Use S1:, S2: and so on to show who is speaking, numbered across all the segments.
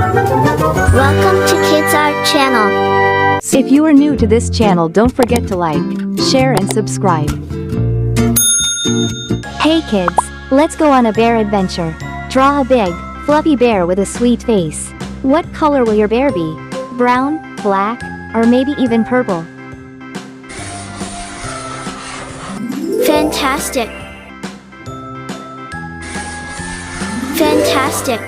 S1: Welcome to Kids Art Channel.
S2: If you are new to this channel, don't forget to like, share and subscribe. Hey kids, let's go on a bear adventure. Draw a big, fluffy bear with a sweet face. What color will your bear be? Brown, black, or maybe even purple?
S1: Fantastic. Fantastic.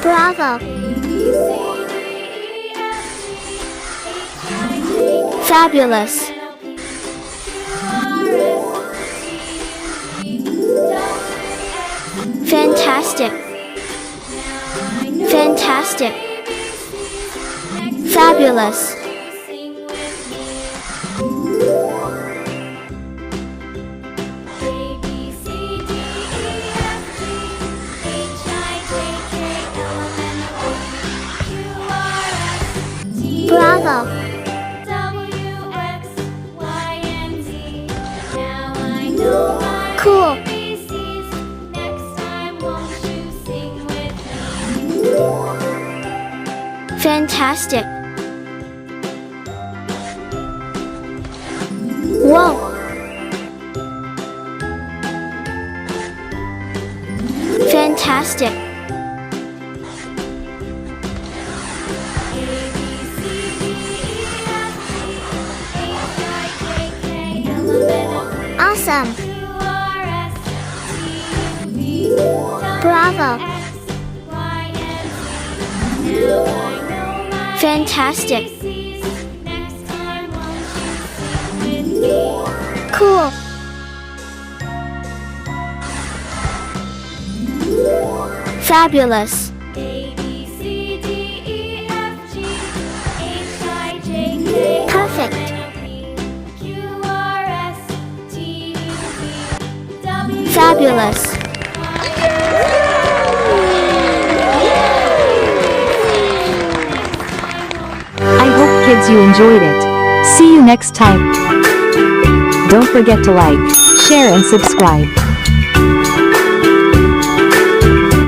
S1: Bravo. Fabulous. Fantastic. Fantastic. Fabulous. Bravo. Cool. Fantastic. Whoa. Fantastic. Awesome. Bravo. Fantastic. Cool. Fabulous. Perfect. Fabulous.
S2: I hope kids you enjoyed it. See you next time. Don't forget to like, share and subscribe.